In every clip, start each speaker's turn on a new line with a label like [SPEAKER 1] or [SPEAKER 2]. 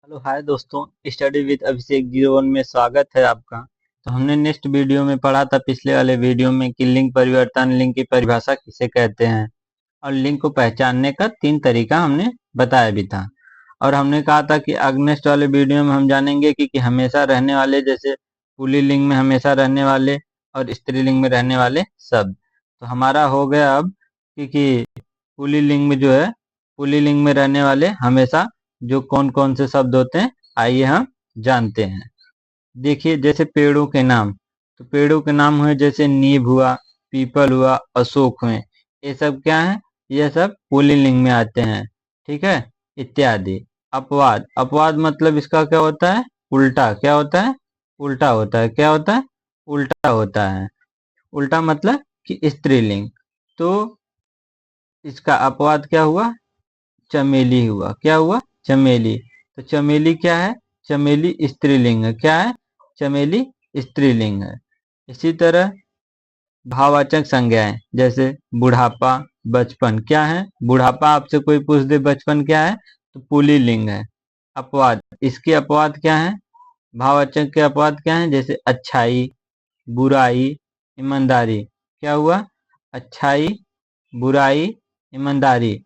[SPEAKER 1] Hello hi दोस्तों। Study with अभिषेक 01 में स्वागत है आपका। तो हमने नेक्स्ट वीडियो में पढ़ा था, पिछले वाले वीडियो में, कि लिंग परिवर्तन, लिंग की परिभाषा किसे कहते हैं और लिंग को पहचानने का 3 तरीका हमने बताया भी था। और हमने कहा था कि नेक्स्ट वाले वीडियो में हम जानेंगे कि हमेशा रहने वाले, जैसे पुल्लिंग में हमेशा रहने वाले और स्त्रीलिंग में रहने वाले शब्द। तो हमारा हो गया अब कि पुल्लिंग में जो है, पुल्लिंग में रहने वाले हमेशा जो कौन कौन से शब्द होते हैं, आइए हम जानते हैं। देखिए, जैसे पेड़ों के नाम, तो पेड़ों के नाम हुए जैसे नीम हुआ, पीपल हुआ, अशोक हुए। ये सब क्या है? ये सब पुल्लिंग में आते हैं। ठीक है, इत्यादि। अपवाद, अपवाद मतलब इसका क्या होता है? उल्टा। क्या होता है? उल्टा होता है। क्या होता है? उल्टा होता है। उल्टा मतलब कि स्त्रीलिंग। तो इसका अपवाद क्या हुआ? चमेली हुआ। क्या हुआ? चमेली। तो चमेली क्या है? चमेली स्त्रीलिंग है। क्या है? चमेली स्त्रीलिंग है। इसी तरह भाववाचक संज्ञाएं, जैसे बुढ़ापा, बचपन। क्या है? बुढ़ापा आपसे कोई पूछ दे बचपन क्या है, तो पुल्लिंग है। अपवाद, इसके अपवाद क्या है? भाववाचक के अपवाद क्या है? जैसे अच्छाई, बुराई, ईमानदारी। क्या हुआ? अच्छाई, बुराई, ईमानदारी।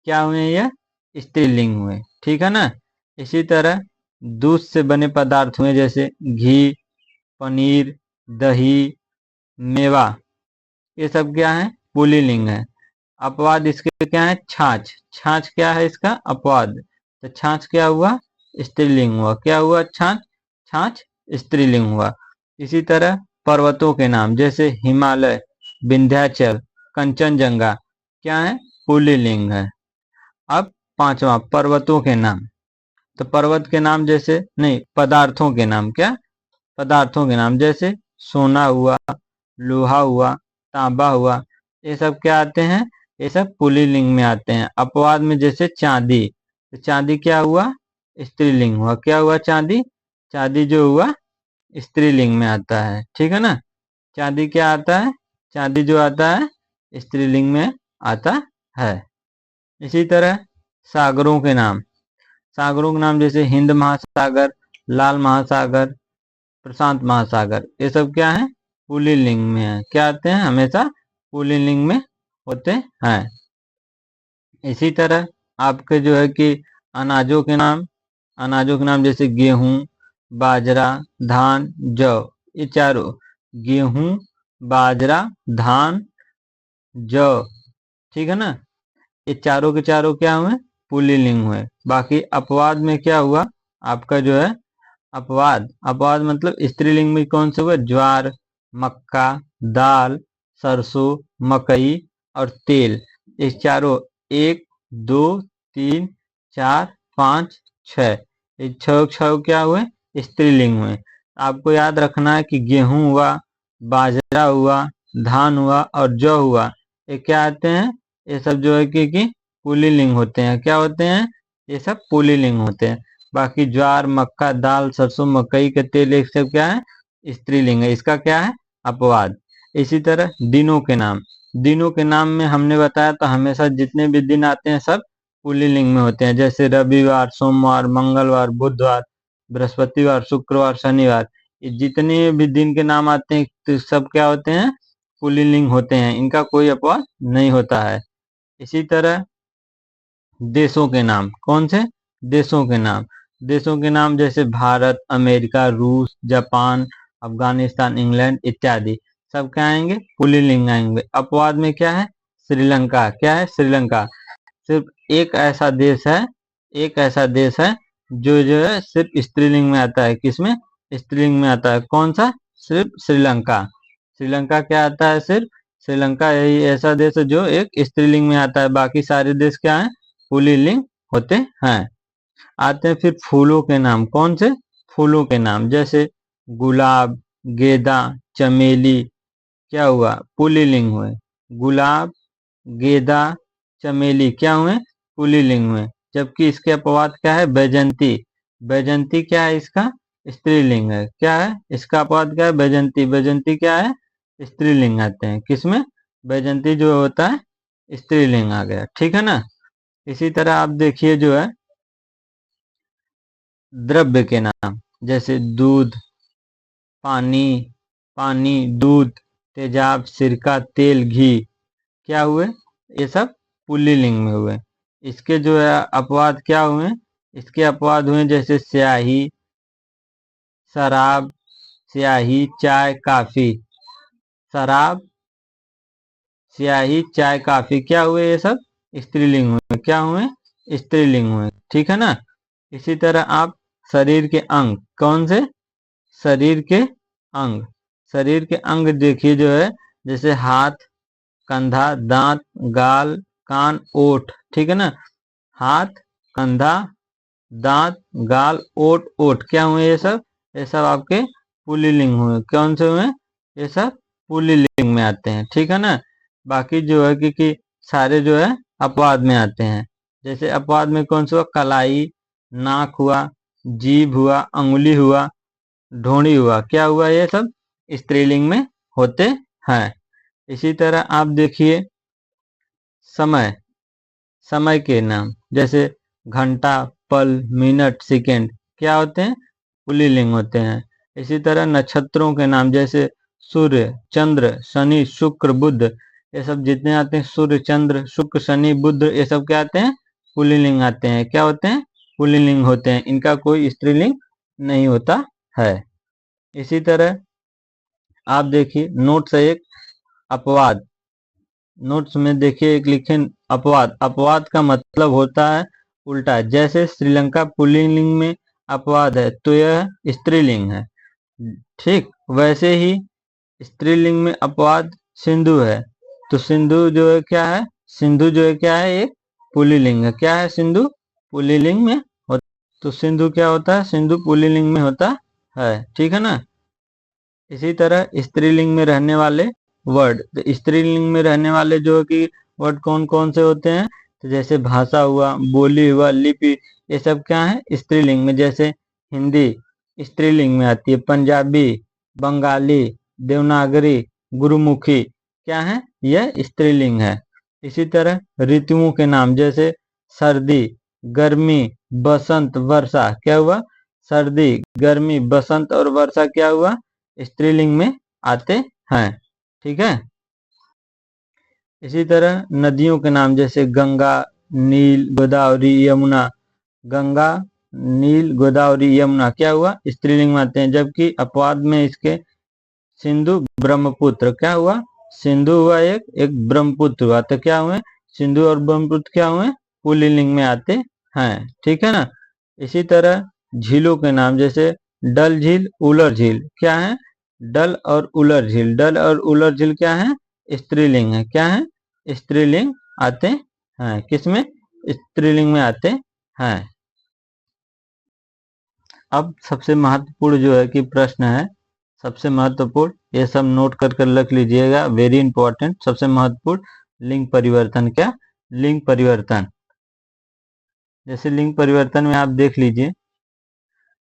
[SPEAKER 1] क्या हुए? ये स्त्रीलिंग हुए। ठीक है ना। इसी तरह दूध से बने पदार्थ हुए, जैसे घी, पनीर, दही, मेवा। ये सब क्या है? पुल्लिंग है। अपवाद इसके क्या है? छाछ। छाछ क्या है इसका अपवाद? तो छाछ क्या हुआ? स्त्रीलिंग हुआ। क्या हुआ? छाछ। छाछ स्त्रीलिंग हुआ। इसी तरह पर्वतों के नाम, जैसे हिमालय, विंध्याचल, कंचनजंगा। क्या है? पुल्लिंग है। अब पांचवा, पर्वतों के नाम। तो पर्वत के नाम, जैसे नहीं, पदार्थों के नाम। क्या? पदार्थों के नाम, जैसे सोना हुआ, लोहा हुआ, तांबा हुआ। ये सब क्या आते हैं? ये सब पुल्लिंग में आते हैं। अपवाद में जैसे चांदी। तो चांदी क्या हुआ? स्त्रीलिंग हुआ। क्या हुआ? चांदी। चांदी जो हुआ, स्त्रीलिंग में आता है। ठीक है ना। चांदी क्या आता है? चांदी जो आता है, स्त्रीलिंग में आता है। इसी तरह सागरों के नाम। सागरों के नाम, जैसे हिंद महासागर, लाल महासागर, प्रशांत महासागर। ये सब क्या है? पुल्लिंग में है। क्या आते हैं? हमेशा पुल्लिंग में होते हैं। इसी तरह आपके जो है कि अनाजों के नाम, अनाजों के नाम जैसे गेहूं, बाजरा, धान, जौ। ये चारों, गेहूं, बाजरा, धान, जौ। ठीक है ना। ये चारों के चारों क्या हुए? पुल्लिंग हुए। बाकी अपवाद में क्या हुआ आपका जो है? अपवाद, अपवाद मतलब स्त्रीलिंग में कौन से हुए? ज्वार, मक्का, दाल, सरसों, मकई और तेल। ये चारों, एक, दो, तीन, चार, पाँच, छः। ये छह छह क्या हुए? स्त्रीलिंग हुए। आपको याद रखना है कि गेहूं हुआ, बाजरा हुआ, धान हुआ और जौ हुआ, ये क्या आते हैं? ये सब जो है कि पुल्लिंग होते हैं। क्या होते हैं? ये सब पुल्लिंग होते हैं। बाकी ज्वार, मक्का, दाल, सरसों, मकई के तेल, एक सब क्या है? स्त्रीलिंग है। इसका क्या है? अपवाद। इसी तरह दिनों के नाम, दिनों के नाम में हमने बताया तो हमेशा जितने भी दिन आते हैं सब पुल्लिंग में होते हैं, जैसे रविवार, सोमवार, मंगलवार, बुधवार, बृहस्पतिवार, शुक्रवार, शनिवार। ये जितने भी दिन के नाम आते हैं तो सब क्या होते हैं? पुल्लिंग होते हैं। इनका कोई अपवाद नहीं होता है। इसी तरह देशों के नाम, कौन से? देशों के नाम, देशों के नाम जैसे भारत, अमेरिका, रूस, जापान, अफगानिस्तान, इंग्लैंड इत्यादि। सब क्या आएंगे? पुल्लिंग आएंगे। अपवाद में क्या है? श्रीलंका। क्या है? श्रीलंका। सिर्फ एक ऐसा देश है, एक ऐसा देश है जो है सिर्फ स्त्रीलिंग में आता है। किसमें? स्त्रीलिंग में आता है। कौन सा? सिर्फ श्रीलंका। श्रीलंका क्या आता है? सिर्फ श्रीलंका यही ऐसा देश है जो एक स्त्रीलिंग में आता है। बाकी सारे देश क्या है? पुल्लिंग होते हैं। आते हैं फिर फूलों के नाम। कौन से? फूलों के नाम, जैसे गुलाब, गेंदा, चमेली। क्या हुआ? पुल्लिंग हुए। गुलाब, गेंदा, चमेली क्या हुए? पुल्लिंग हुए। जबकि इसके अपवाद क्या है? बैजंती। बैजंती क्या है इसका? स्त्रीलिंग है। क्या है इसका अपवाद? क्या है? बैजंती। बैजंती क्या है? स्त्रीलिंग आते हैं। किसमें? बैजंती जो होता है, स्त्रीलिंग आ गया। ठीक है ना। इसी तरह आप देखिए जो है द्रव्य के नाम, जैसे दूध, पानी, पानी, दूध, तेजाब, सिरका, तेल, घी, क्या हुए? ये सब पुल्लिंग में हुए। इसके जो है अपवाद क्या हुए? इसके अपवाद हुए जैसे स्याही, शराब, स्याही, चाय, काफी। शराब, स्याही, चाय, काफी क्या हुए? ये सब स्त्रीलिंग हुए। क्या हुए? स्त्रीलिंग हुए। ठीक है ना। इसी तरह आप शरीर के अंग, कौन से? शरीर के अंग, शरीर के अंग देखिए जो है, जैसे हाथ, कंधा, दांत, गाल, कान, ओठ। ठीक है ना। हाथ, कंधा, दांत, गाल, ओठ। ओठ क्या हुए? ये सब आपके पुल्लिंग हुए। कौन से हुए? ये सब पुल्लिंग में आते हैं। ठीक है ना। बाकी जो है कि सारे जो है अपवाद में आते हैं। जैसे अपवाद में कौन सा हुआ? कलाई, नाक हुआ, जीभ हुआ, अंगुली हुआ, ढोड़ी हुआ। क्या हुआ? ये सब स्त्रीलिंग में होते हैं। इसी तरह आप देखिए समय, समय के नाम, जैसे घंटा, पल, मिनट, सेकंड, क्या होते हैं? पुल्लिंग होते हैं। इसी तरह नक्षत्रों के नाम, जैसे सूर्य, चंद्र, शनि, शुक्र, बुध, ये सब जितने आते हैं, सूर्य, चंद्र, शुक्र, शनि, बुध, ये सब क्या आते हैं? पुल्लिंग आते हैं। क्या होते हैं? पुल्लिंग होते हैं। इनका कोई स्त्रीलिंग नहीं होता है। इसी तरह आप देखिए नोट्स है एक अपवाद, नोट्स में देखिए एक लिखे अपवाद। अपवाद का मतलब होता है उल्टा। जैसे श्रीलंका पुल्लिंग में अपवाद है तो यह स्त्रीलिंग है। ठीक वैसे ही स्त्रीलिंग में अपवाद सिंधु है, तो सिंधु जो है क्या है? सिंधु जो है क्या है? एक पुल्लिंग है। क्या है? सिंधु पुल्लिंग में होता। तो सिंधु क्या होता है? सिंधु पुल्लिंग में होता है। ठीक है ना। इसी तरह स्त्रीलिंग में रहने वाले वर्ड, तो स्त्रीलिंग में रहने वाले जो कि वर्ड कौन कौन से होते हैं? तो जैसे भाषा हुआ, बोली हुआ, लिपि, ये सब क्या है? स्त्रीलिंग में। जैसे हिंदी स्त्रीलिंग में आती है, पंजाबी, बंगाली, देवनागरी, गुरुमुखी, क्या है? यह स्त्रीलिंग है। इसी तरह ऋतुओं के नाम, जैसे सर्दी, गर्मी, बसंत, वर्षा, क्या हुआ? सर्दी, गर्मी, बसंत और वर्षा क्या हुआ? स्त्रीलिंग में आते हैं। ठीक है। इसी तरह नदियों के नाम, जैसे गंगा, नील, गोदावरी, यमुना। गंगा, नील, गोदावरी, यमुना क्या हुआ? स्त्रीलिंग में आते हैं। जबकि अपवाद में इसके सिंधु, ब्रह्मपुत्र, क्या हुआ? सिंधु हुआ एक ब्रह्मपुत्र हुआ, तो क्या हुए? सिंधु और ब्रह्मपुत्र क्या हुए? पुल्लिंग में आते हैं। ठीक है ना। इसी तरह झीलों के नाम, जैसे डल झील, उलर झील, क्या है? डल और उलर झील। डल और उलर झील क्या है? स्त्रीलिंग है। क्या है? स्त्रीलिंग आते हैं। किसमें? स्त्रीलिंग में आते हैं। अब सबसे महत्वपूर्ण जो है कि प्रश्न है, सबसे महत्वपूर्ण, ये सब नोट कर कर रख लीजिएगा, वेरी इंपॉर्टेंट। सबसे महत्वपूर्ण लिंग परिवर्तन। क्या? लिंग परिवर्तन। जैसे लिंग परिवर्तन में आप देख लीजिए,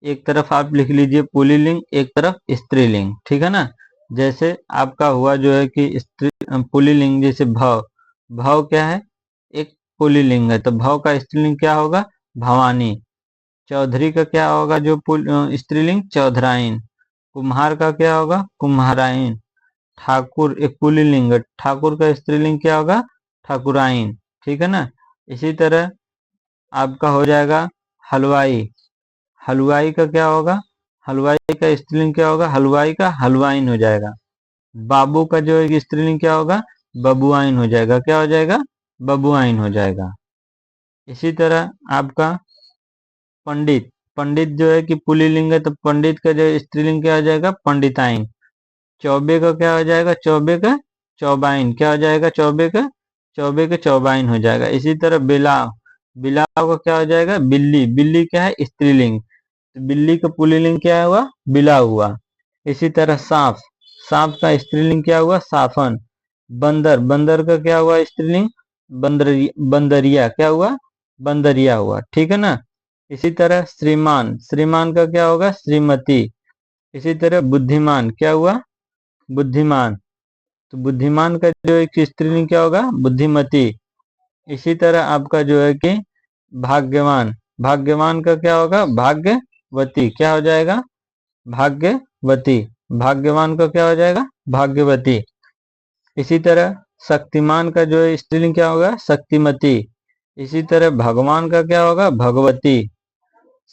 [SPEAKER 1] एक तरफ आप लिख लीजिए पुल्लिंग, एक तरफ स्त्रीलिंग। ठीक है ना। जैसे आपका हुआ जो है कि स्त्री पुल्लिंग, जैसे भव, भव क्या है? एक पुल्लिंग है, तो भव का स्त्रीलिंग क्या होगा? भवानी। चौधरी का क्या होगा जो स्त्रीलिंग? चौधराइन। कुम्हार का क्या होगा? कुम्हाराइन। ठाकुर एक पुल्लिंग है, ठाकुर का स्त्रीलिंग क्या होगा? ठाकुराइन। ठीक है ना। इसी तरह आपका हो जाएगा हलवाई, हलवाई का क्या होगा? हलवाई का स्त्रीलिंग क्या होगा? हलवाई का हलवाइन हो जाएगा। बाबू का जो एक स्त्रीलिंग क्या होगा? बबुआइन हो जाएगा। क्या हो जाएगा? बबुआइन हो जाएगा। इसी तरह आपका पंडित, पंडित जो है कि पुल्लिंग है, तो पंडित का जो स्त्रीलिंग क्या हो जाएगा? पंडिताइन। चौबे का क्या हो जाएगा? चौबे का चौबाइन। क्या हो जाएगा? चौबे का चौबाइन हो जाएगा। इसी तरह बिलाव, बिलाव का क्या हो जाएगा? बिल्ली, बिल्ली क्या है? स्त्रीलिंग, तो बिल्ली का पुल्लिंग क्या हुआ? बिलाव हुआ। इसी तरह सांप, सांप का स्त्रीलिंग क्या हुआ? साफन। बंदर, बंदर का क्या हुआ स्त्रीलिंग? बंदरिया, क्या हुआ? बंदरिया हुआ। ठीक है ना। इसी तरह श्रीमान, श्रीमान का क्या होगा? श्रीमती। इसी तरह बुद्धिमान क्या हुआ? बुद्धिमान, तो बुद्धिमान का जो एक स्त्रीलिंग क्या होगा? बुद्धिमती। इसी तरह आपका जो है कि भाग्यवान, भाग्यवान का क्या होगा? भाग्य वती क्या हो जाएगा? भाग्यवती। भाग्यवान का क्या हो जाएगा? भाग्यवती। इसी तरह शक्तिमान का जो है स्त्रीलिंग क्या होगा? शक्तिमती। इसी तरह भगवान का क्या होगा? भगवती।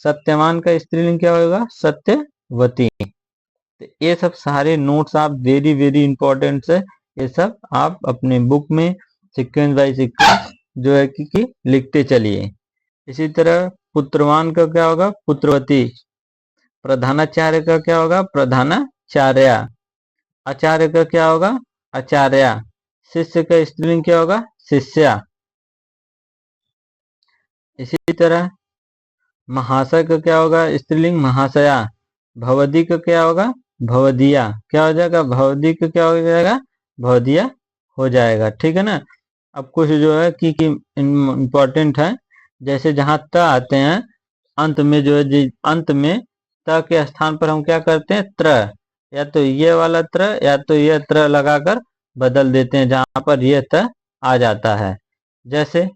[SPEAKER 1] सत्यवान का स्त्रीलिंग क्या होगा? सत्यवती। तो ये सब सारे नोट्स आप वेरी वेरी इंपॉर्टेंट है, ये सब आप अपने बुक में सीक्वेंस बाय सीक्वेंस जो है कि लिखते चलिए। इसी तरह पुत्रवान का क्या होगा? पुत्रवती। प्रधानाचार्य का क्या होगा? प्रधानाचार्या। आचार्य का क्या होगा? आचार्या। शिष्य का स्त्रीलिंग क्या होगा? शिष्या। इसी तरह महाशय का क्या होगा? स्त्रीलिंग महाशया। भवदी का क्या होगा? भवदिया। क्या हो जाएगा? भवदी का क्या हो जाएगा? भवदिया हो जाएगा। ठीक है ना। अब कुछ जो है कि इम्पोर्टेंट है, जैसे जहां त आते हैं अंत में जो है अंत में त के स्थान पर हम क्या करते हैं? त्र, या तो ये वाला त्र या तो ये त्र लगाकर बदल देते हैं जहां पर ये त आ जाता है। जैसे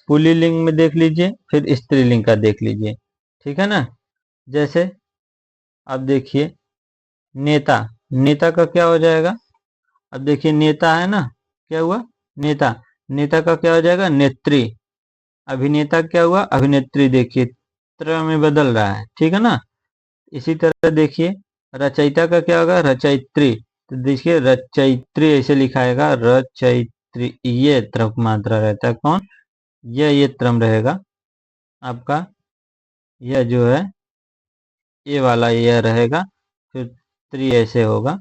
[SPEAKER 1] पुल्लिंग में देख लीजिए, फिर स्त्रीलिंग का देख लीजिए। ठीक है ना। जैसे अब देखिए नेता। नेता का क्या हो जाएगा? अब देखिए नेता है ना, क्या हुआ? नेता। नेता का क्या हो जाएगा? नेत्री। अभिनेता क्या हुआ? अभिनेत्री। देखिए त्र में बदल रहा है। ठीक है ना। इसी तरह देखिए रचयिता का क्या होगा? रचयित्री। तो देखिए रचयित्री ऐसे लिखाएगा, रचयित्री। ये त्रम मात्रा रहता है कौन? ये त्रम रहेगा आपका। यह जो है ये वाला यह रहेगा, फिर त्री ऐसे होगा,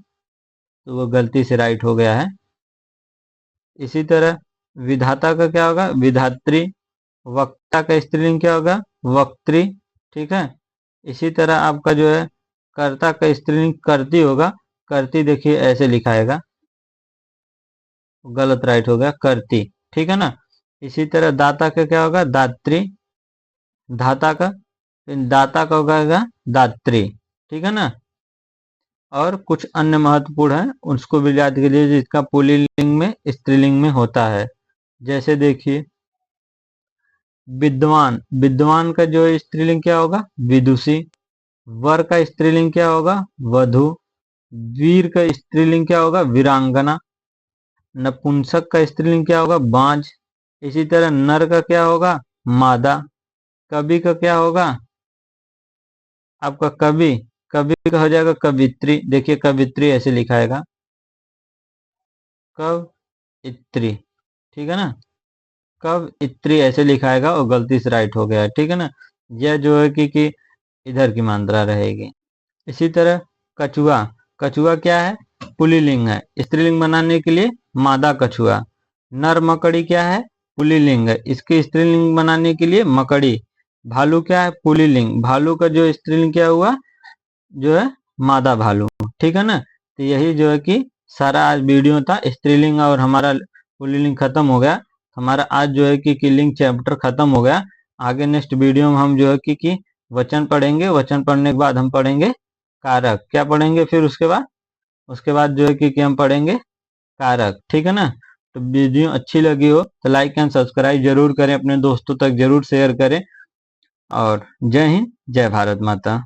[SPEAKER 1] तो वो गलती से राइट हो गया है। इसी तरह विधाता का क्या होगा? विधात्री। वक्ता का स्त्रीलिंग क्या होगा? वक्त्री। ठीक है। इसी तरह आपका जो है कर्ता का स्त्रीलिंग कर्ती होगा। कर्ती देखिए ऐसे लिखाएगा, गलत राइट हो गया, कर्ती। ठीक है ना। इसी तरह दाता का क्या होगा? दात्री। धाता का, दाता का होगा दात्री। ठीक है ना। और कुछ अन्य महत्वपूर्ण है उसको भी याद कीजिए जिसका पुल्लिंग में स्त्रीलिंग में होता है। जैसे देखिए विद्वान। विद्वान का जो स्त्रीलिंग क्या होगा? विदुषी। वर का स्त्रीलिंग क्या होगा? वधु। वीर का स्त्रीलिंग क्या होगा? वीरांगना। नपुंसक का स्त्रीलिंग क्या होगा? बांझ। इसी तरह नर का क्या होगा? मादा। कवि का क्या होगा? आपका कवि। कवि का हो जाएगा कवित्री। देखिए कवित्री ऐसे लिखाएगा, कवित्री। ठीक है ना। कवित्री ऐसे लिखाएगा और गलती से राइट हो गया है। ठीक है ना। यह जो है कि इधर की मात्रा रहेगी। इसी तरह कछुआ। कछुआ क्या है? पुल्लिंग है। स्त्रीलिंग बनाने के लिए मादा कछुआ। नर मकड़ी क्या है? पुल्लिंग है। इसके स्त्रीलिंग बनाने के लिए मकड़ी। भालू क्या है? पुल्लिंग। भालू का जो स्त्रीलिंग क्या हुआ? जो है मादा भालू। ठीक है ना। तो यही जो है कि सारा आज वीडियो था। स्त्रीलिंग और हमारा पुल्लिंग खत्म हो गया। हमारा आज जो है कि लिंग चैप्टर खत्म हो गया। आगे नेक्स्ट वीडियो में हम जो है कि वचन पढ़ेंगे। वचन पढ़ने के बाद हम पढ़ेंगे कारक। क्या पढ़ेंगे फिर उसके बाद? उसके बाद जो है कि हम पढ़ेंगे कारक। ठीक है ना। तो वीडियो अच्छी लगी हो तो लाइक एंड सब्सक्राइब जरूर करें, अपने दोस्तों तक जरूर शेयर करें। और जय हिंद, जय भारत माता।